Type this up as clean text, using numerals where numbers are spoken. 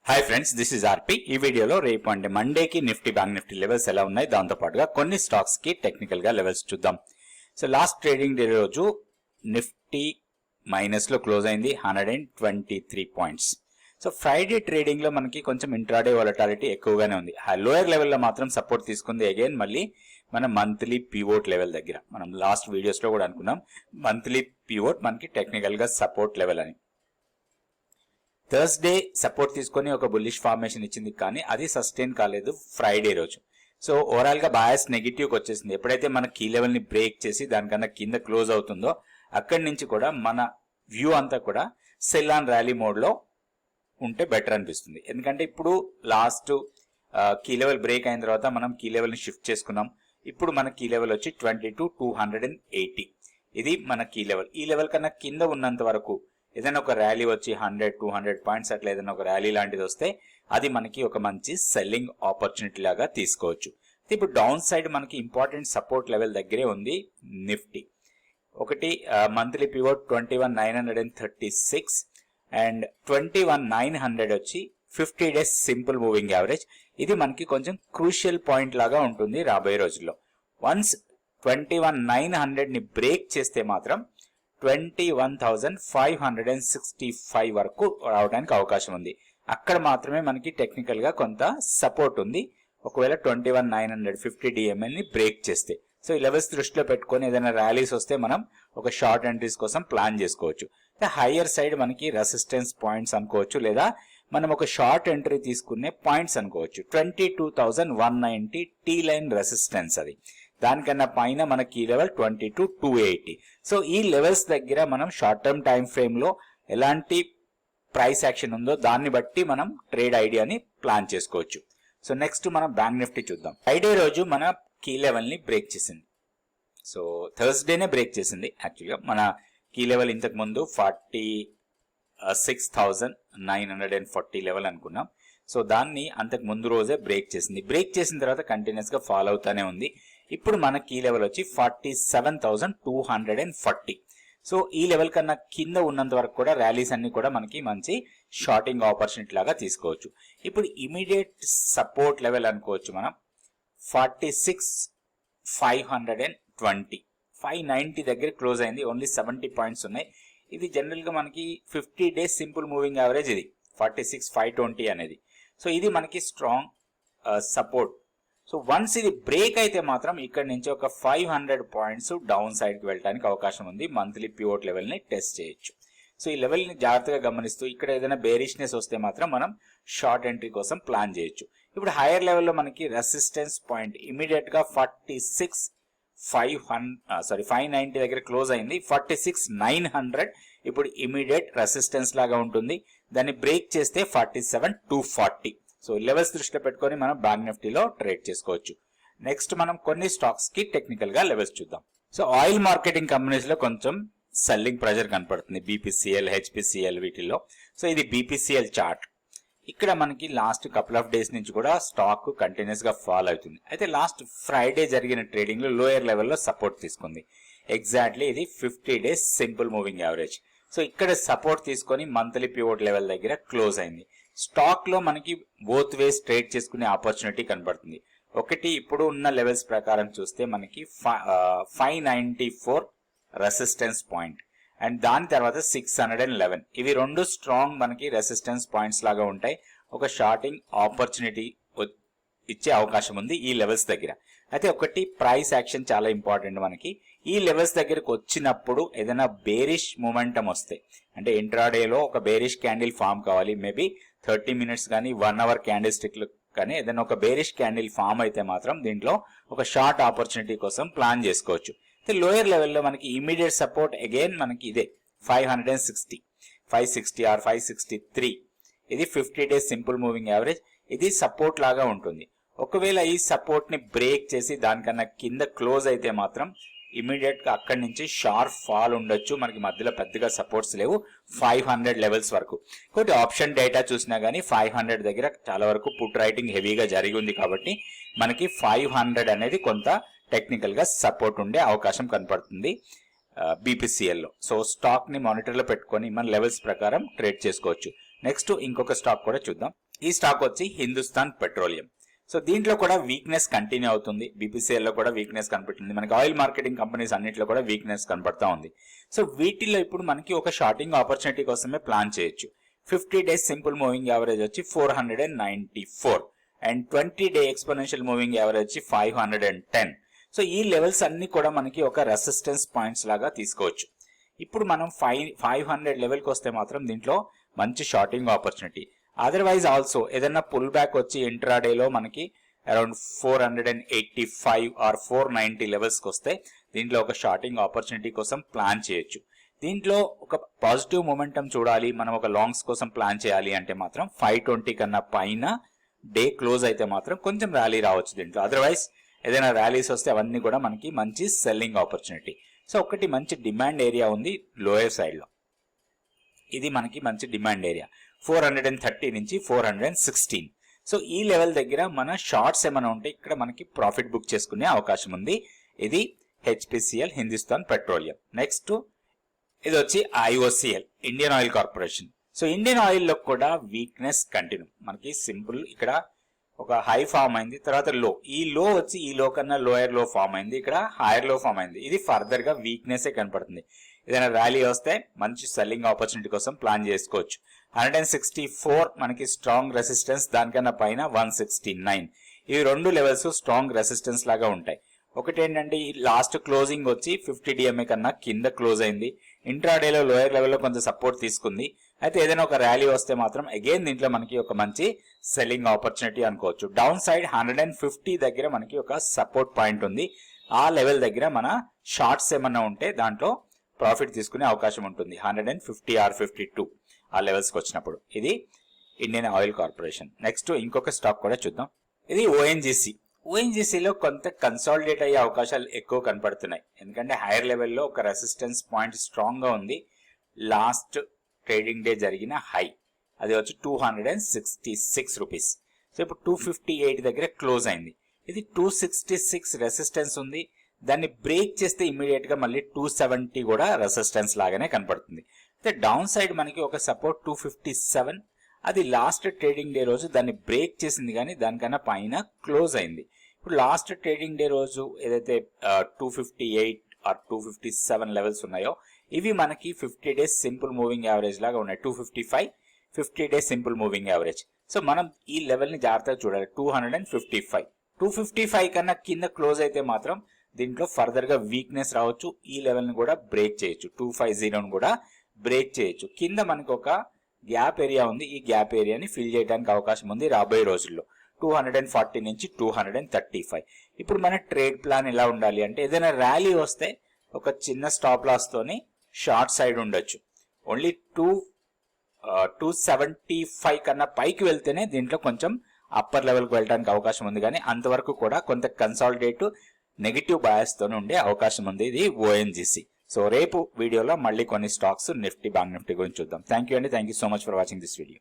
Hi friends, this is ఆర్పి. ఈ వీడియోలో రేపు అంటే మండేకి నిఫ్టీ బ్యాంక్ నిఫ్టీ లెవెల్స్ ఎలా ఉన్నాయి, దాంతో పాటుగా కొన్ని స్టాక్స్ కి టెక్నికల్ గా లెవెల్స్ చూద్దాం. సో లాస్ట్ ట్రేడింగ్ డే రోజు నిఫ్టీ మైనస్ లో క్లోజ్ అయింది 123 పాయింట్స్. సో ఫ్రైడే ట్రేడింగ్ లో మనకి కొంచెం ఇంట్రాడే వాలటాలిటీ ఎక్కువగానే ఉంది. లోయర్ లెవెల్లో మాత్రం సపోర్ట్ తీసుకుంది. అగైన్ మళ్ళీ మన మంత్లీ పివోట్ లెవెల్ దగ్గర మనం లాస్ట్ వీడియోస్ లో కూడా అనుకున్నాం మంత్లీ పివోట్ మనకి టెక్నికల్ గా సపోర్ట్ లెవెల్ అని. థర్స్డే సపోర్ట్ తీసుకొని ఒక బుల్లిష్ ఫార్మేషన్ ఇచ్చింది, కానీ అది సస్టైన్ కాలేదు ఫ్రైడే రోజు. సో ఓవరాల్ గా బయాస్ నెగిటివ్ వచ్చేసింది. ఎప్పుడైతే మన కీ లెవెల్ ని బ్రేక్ చేసి దానికన్నా కింద క్లోజ్ అవుతుందో అక్కడి నుంచి కూడా మన వ్యూ అంతా కూడా సెల్ ఆన్ ర్యాలీ మోడ్ లో ఉంటే బెటర్ అనిపిస్తుంది. ఎందుకంటే ఇప్పుడు లాస్ట్ కీ లెవెల్ బ్రేక్ అయిన తర్వాత మనం కీ లెవెల్ ని షిఫ్ట్ చేసుకున్నాం. ఇప్పుడు మన కీ లెవెల్ వచ్చి 22,280. ఇది మన కీ లెవెల్. ఈ లెవెల్ కన్నా కింద ఉన్నంత వరకు ఏదైనా ఒక ర్యాలీ వచ్చి 100-200 పాయింట్స్ అట్లా ఏదైనా ఒక ర్యాలీ లాంటిది వస్తే అది మనకి ఒక మంచి సెల్లింగ్ ఆపర్చునిటీ లాగా తీసుకోవచ్చు. ఇప్పుడు డౌన్ సైడ్ మనకి ఇంపార్టెంట్ సపోర్ట్ లెవెల్ దగ్గరే ఉంది నిఫ్టీ. ఒకటి మంత్లీ పివోట్ 21,936 అండ్ 21,900 వచ్చి 50 డేస్ సింపుల్ మూవింగ్ యావరేజ్. ఇది మనకి కొంచెం క్రూషియల్ పాయింట్ లాగా ఉంటుంది రాబోయే రోజుల్లో. వన్స్ 21,900 ని బ్రేక్ చేస్తే మాత్రం 21,565 వరకు రావడానికి అవకాశం ఉంది. అక్కడ మాత్రమే మనకి టెక్నికల్ గా కొంత సపోర్ట్ ఉంది, ఒకవేళ 21,950 డిఎంఎల్ ని బ్రేక్ చేస్తే. సో ఈ లెవెల్స్ దృష్టిలో పెట్టుకొని ఏదైనా ర్యాలీస్ వస్తే మనం ఒక షార్ట్ ఎంట్రీస్ కోసం ప్లాన్ చేసుకోవచ్చు. హయ్యర్ సైడ్ మనకి రెసిస్టెన్స్ పాయింట్స్ అనుకోవచ్చు, లేదా మనం ఒక షార్ట్ ఎంట్రీ తీసుకునే పాయింట్స్ అనుకోవచ్చు. 22,190 టీ లైన్ రెసిస్టెన్స్, అది దానికన్నా పైన మన కీ లెవెల్ 22,280. సో ఈ లెవెల్స్ దగ్గర మనం షార్ట్ టర్మ్ టైం ఫ్రేమ్ లో ఎలాంటి ప్రైస్ యాక్షన్ ఉందో దాన్ని బట్టి మనం ట్రేడ్ ఐడియాని ప్లాన్ చేసుకోవచ్చు. సో నెక్స్ట్ మనం బ్యాంక్ నిఫ్టీ చూద్దాం. ఫ్రైడే రోజు మన కీ లెవెల్ ని బ్రేక్ చేసింది. సో థర్స్డేనే బ్రేక్ చేసింది. యాక్చువల్గా మన కీ లెవెల్ ఇంతకు ముందు 46,940 లెవెల్ అనుకున్నాం. సో దాన్ని అంతకు ముందు రోజే బ్రేక్ చేసింది. బ్రేక్ చేసిన తర్వాత కంటిన్యూస్ గా ఫాలో అవుతానే ఉంది. ఇప్పుడు మన కీ లెవెల్ వచ్చి 47,240. సో ఈ లెవెల్ కన్నా కింద ఉన్నంత వరకు కూడా ర్యాలీస్ అన్ని కూడా మనకి మంచి షార్టింగ్ ఆపర్చునిటీ లాగా తీసుకోవచ్చు. ఇప్పుడు ఇమీడియట్ సపోర్ట్ లెవెల్ అనుకోవచ్చు మనం 46,520. 590 దగ్గర క్లోజ్ అయింది. ఓన్లీ 70 పాయింట్స్ ఉన్నాయి. ఇది జనరల్ గా మనకి 50 డేస్ సింపుల్ మూవింగ్ యావరేజ్. ఇది 46,520 అనేది. సో ఇది మనకి స్ట్రాంగ్ సపోర్ట్. సో వన్స్ ఇది బ్రేక్ అయితే మాత్రం ఇక్కడ నుంచి ఒక 500 పాయింట్స్ డౌన్ సైడ్ కి వెళ్ళడానికి అవకాశం ఉంది. మంత్లీ పివోట్ లెవెల్ ని టెస్ట్ చేయొచ్చు. సో ఈ లెవెల్ ని జాగ్రత్తగా గమనిస్తూ ఇక్కడ ఏదైనా బేరిష్నెస్ వస్తే మాత్రం మనం షార్ట్ ఎంట్రీ కోసం ప్లాన్ చేయొచ్చు. ఇప్పుడు హైయర్ లెవెల్లో మనకి రెసిస్టెన్స్ పాయింట్ ఇమీడియట్ గా 590 దగ్గర క్లోజ్ అయింది. 46,900 ఇప్పుడు ఇమీడియట్ రెసిస్టెన్స్ లాగా ఉంటుంది. దాన్ని బ్రేక్ చేస్తే 47,240. సో లెవెల్స్ దృష్టిలో పెట్టుకొని మనం బ్యాంక్ నిఫ్టీలో ట్రేడ్ చేసుకోవచ్చు. నెక్స్ట్ మనం కొన్ని స్టాక్స్ కి టెక్నికల్ గా లెవెల్స్ చూద్దాం. సో ఆయిల్ మార్కెటింగ్ కంపెనీస్ లో కొంచెం సెల్లింగ్ ప్రెషర్ కనపడుతుంది. బీపీసీఎల్, హెచ్పీసీఎల్ వీటిల్లో. సో ఇది బీపీసీఎల్ చార్ట్. ఇక్కడ మనకి లాస్ట్ కపుల్ ఆఫ్ డేస్ నుంచి కూడా స్టాక్ కంటిన్యూస్ గా ఫాల్ అవుతుంది. అయితే లాస్ట్ ఫ్రైడే జరిగిన ట్రేడింగ్ లో లోయర్ లెవెల్లో సపోర్ట్ తీసుకుంది. ఎగ్జాక్ట్లీ ఇది 50 days simple moving average. So ఇక్కడ సపోర్ట్ తీసుకొని మంత్లీ పివోట్ లెవెల్ దగ్గర క్లోజ్ అయింది. స్టాక్ లో మనకి బోత్ వేస్ ట్రేడ్ చేసుకునే ఆపర్చునిటీ కనబడుతుంది. ఒకటి ఇప్పుడు ఉన్న లెవెల్స్ ప్రకారం చూస్తే మనకి 594 రెసిస్టెన్స్ పాయింట్ అండ్ దాని తర్వాత 611. ఇవి రెండు స్ట్రాంగ్ మనకి రెసిస్టెన్స్ పాయింట్స్ లాగా ఉంటాయి. ఒక షార్టింగ్ ఆపర్చునిటీ ఇచ్చే అవకాశం ఉంది ఈ లెవెల్స్ దగ్గర. అయితే ఒకటి ప్రైస్ యాక్షన్ చాలా ఇంపార్టెంట్ మనకి. ఈ లెవెల్స్ దగ్గరకు వచ్చినప్పుడు ఏదైనా బేరిష్ మూమెంటం వస్తే, అంటే ఇంట్రాడేలో ఒక బేరిష్ క్యాండిల్ ఫామ్ కావాలి. మేబీ 30 మినిట్స్ కానీ 1 అవర్ క్యాండిల్ స్టిక్లు కానీ ఏదైనా ఒక బేరిష్ క్యాండిల్ ఫామ్ అయితే మాత్రం దీంట్లో ఒక షార్ట్ ఆపర్చునిటీ కోసం ప్లాన్ చేసుకోవచ్చు. లోయర్ లెవెల్లో మనకి ఇమీడియట్ సపోర్ట్ అగైన్ మనకి ఇదే 560, 560 ఆర్ 563. ఇది 50 డేస్ సింపుల్ మూవింగ్ యావరేజ్. ఇది సపోర్ట్ లాగా ఉంటుంది. ఒకవేళ ఈ సపోర్ట్ ని బ్రేక్ చేసి దానికన్నా కింద క్లోజ్ అయితే మాత్రం ఇమీడియట్ గా అక్కడి నుంచి షార్ప్ ఫాల్ ఉండొచ్చు. మనకి మధ్యలో పెద్దగా సపోర్ట్స్ లేవు 500 లెవెల్స్ వరకు. ఒకటి ఆప్షన్ డేటా చూసినా గానీ 500 దగ్గర చాలా వరకు పుట్ రైటింగ్ హెవీగా జరిగి ఉంది కాబట్టి మనకి 500 అనేది కొంత టెక్నికల్ గా సపోర్ట్ ఉండే అవకాశం కనపడుతుంది బీపీసీఎల్ లో. సో స్టాక్ ని మానిటర్ లో పెట్టుకొని మన లెవెల్స్ ప్రకారం ట్రేడ్ చేసుకోవచ్చు. నెక్స్ట్ ఇంకొక స్టాక్ కూడా చూద్దాం. ఈ స్టాక్ వచ్చి హిందుస్థాన్ పెట్రోలియం. సో దీంట్లో కూడా వీక్నెస్ కంటిన్యూ అవుతుంది. బీపీసీఎల్ లో కూడా వీక్నెస్ కనపడుతుంది. మనకి ఆయిల్ మార్కెటింగ్ కంపెనీస్ అన్నింటిలో కూడా వీక్నెస్ కనపడతా ఉంది. సో వీటిలో ఇప్పుడు మనకి ఒక షార్టింగ్ ఆపర్చునిటీ కోసమే ప్లాన్ చేయొచ్చు. 50 డేస్ సింపుల్ మూవింగ్ యావరేజ్ వచ్చి 494 and 20 day exponential moving average వచ్చి 510. సో ఈ లెవెల్స్ అన్ని కూడా మనకి ఒక రెసిస్టెన్స్ పాయింట్స్ లాగా తీసుకోవచ్చు. ఇప్పుడు మనం 500 లెవెల్కి వస్తే మాత్రం దీంట్లో మంచి షార్టింగ్ ఆపర్చునిటీ. అదర్వైజ్ ఆల్సో ఏదైనా పుల్ బ్యాక్ వచ్చి ఇంట్రాడేలో మనకి అరౌండ్ 485 ఆర్ 490 లెవెల్స్కి వస్తే దీంట్లో ఒక షార్టింగ్ ఆపర్చునిటీ కోసం ప్లాన్ చేయొచ్చు. దీంట్లో ఒక పాజిటివ్ మొమెంటం చూడాలి, మనం ఒక లాంగ్స్ కోసం ప్లాన్ చేయాలి అంటే మాత్రం 520 కన్నా పైన డే క్లోజ్ అయితే మాత్రం కొంచెం ర్యాలీ రావచ్చు దీంట్లో. అదర్వైజ్ ఏదైనా ర్యాలీస్ వస్తే అవన్నీ కూడా మనకి మంచి సెల్లింగ్ ఆపర్చునిటీ. సో ఒకటి మంచి డిమాండ్ ఏరియా ఉంది లోయర్ సైడ్ లో. ఇది మనకి మంచి డిమాండ్ ఏరియా 430 నుంచి 416. సో ఈ లెవెల్ దగ్గర మన షార్ట్స్ ఏమైనా ఉంటే ఇక్కడ మనకి ప్రాఫిట్ బుక్ చేసుకునే అవకాశం ఉంది. ఇది హెచ్పిసిఎల్ హిందుస్థాన్ పెట్రోలియం. నెక్స్ట్ ఇది వచ్చి IOCL Indian oil corporation. So Indian oil లో కూడా వీక్నెస్ కంటిన్యూ. మనకి సింపుల్ ఇక్కడ ఒక హై ఫామ్ అయింది, తర్వాత లో. ఈ లో వచ్చి ఈ లో కన్నా లోయర్ లో ఫామ్ అయింది, ఇక్కడ హైయర్ లో ఫామ్ అయింది. ఇది ఫర్దర్ గా వీక్నెస్ కనపడుతుంది. ఏదైనా ర్యాలీ వస్తే మంచి సెల్లింగ్ ఆపర్చునిటీ కోసం ప్లాన్ చేసుకోవచ్చు. 164 మనకి స్ట్రాంగ్ రెసిస్టెన్స్, దానికన్నా పైన 169. ఇవి రెండు లెవెల్స్ స్ట్రాంగ్ రెసిస్టెన్స్ లాగా ఉంటాయి. ఒకటి ఏంటంటే ఈ లాస్ట్ క్లోజింగ్ వచ్చి 50 డిఎంఏ కన్నా కింద క్లోజ్ అయింది. ఇంట్రాడేలో లోయర్ లెవెల్లో కొంచెం సపోర్ట్ తీసుకుంది. అయితే ఏదైనా ఒక ర్యాలీ వస్తే మాత్రం అగైన్ దీంట్లో మనకి ఒక మంచి సెల్లింగ్ ఆపర్చునిటీ అనుకోవచ్చు. డౌన్ సైడ్ 150 దగ్గర మనకి ఒక సపోర్ట్ పాయింట్ ఉంది. ఆ లెవెల్ దగ్గర మన షార్ట్స్ ఏమన్నా ఉంటే దాంట్లో ప్రాఫిట్ తీసుకునే అవకాశం ఉంటుంది. 150 ఆర్ 52 ఆ లెవెల్స్ కి వచ్చినప్పుడు. ఇది ఇండియన్ ఆయిల్ కార్పొరేషన్. నెక్స్ట్ ఇంకొక స్టాక్ కూడా చూద్దాం. ఇది ఓఎన్జీసీ. ఓఎన్జీసీలో కొంత కన్సాలిడేట్ అయ్యే అవకాశాలు ఎక్కువ కనపడుతున్నాయి. ఎందుకంటే హైయర్ లెవెల్లో ఒక రెసిస్టెన్స్ పాయింట్ స్ట్రాంగ్ గా ఉంది. లాస్ట్ ట్రేడింగ్ డే జరిగిన హై అది వచ్చి 266 రూపీస్. సో ఇప్పుడు 258 దగ్గర క్లోజ్ అయింది. ఇది 266 రెసిస్టెన్స్ ఉంది. దాన్ని బ్రేక్ చేస్తే ఇమీడియట్ గా మళ్ళీ 270 కూడా రెసిస్టెన్స్ లాగానే కనపడుతుంది. అయితే డౌన్ సైడ్ మనకి ఒక సపోర్ట్ 257, అది లాస్ట్ ట్రేడింగ్ డే రోజు దాన్ని బ్రేక్ చేసింది కానీ దానికన్నా పైన క్లోజ్ అయింది. ఇప్పుడు లాస్ట్ ట్రేడింగ్ డే రోజు ఏదైతే 258 ఆర్ 257 లెవెల్స్ ఉన్నాయో ఇవి మనకి 50 డేస్ సింపుల్ మూవింగ్ యావరేజ్ లాగా ఉన్నాయి. 255 50 days simple moving average. So మనం ఈ లెవెల్ ని జాగ్రత్తగా చూడాలి. 255 కన్నా కింద క్లోజ్ అయితే మాత్రం దీంట్లో ఫర్దర్ గా వీక్నెస్ రావచ్చు. ఈ లెవెల్ ని కూడా బ్రేక్ చేయొచ్చు. 250 కూడా బ్రేక్ చేయొచ్చు. కింద మనకు ఒక గ్యాప్ ఏరియా ఉంది. ఈ గ్యాప్ ఏరియాని ఫిల్ చేయడానికి అవకాశం ఉంది రాబోయే రోజుల్లో. 240 నుంచి 235. ఇప్పుడు మన ట్రేడ్ ప్లాన్ ఎలా ఉండాలి అంటే ఏదైనా ర్యాలీ వస్తే ఒక చిన్న స్టాప్ లాస్ తోని షార్ట్ సైడ్ ఉండొచ్చు. ఓన్లీ 275 కన్నా పైకి వెళ్తేనే దీంట్లో కొంచెం అప్పర్ లెవెల్ కు వెళ్ళడానికి అవకాశం ఉంది. కానీ అంతవరకు కూడా కొంత కన్సాలిడేట్ నెగిటివ్ బయాస్ తోనే ఉండే అవకాశం ఉంది. ఇది ఓఎన్జీసీ. సో రేపు వీడియోలో మళ్ళీ కొన్ని స్టాక్స్ నిఫ్టీ, బ్యాంక్ నిఫ్టీ గురించి చూద్దాం. థ్యాంక్ యూ అండి. Thank you so much for watching this video.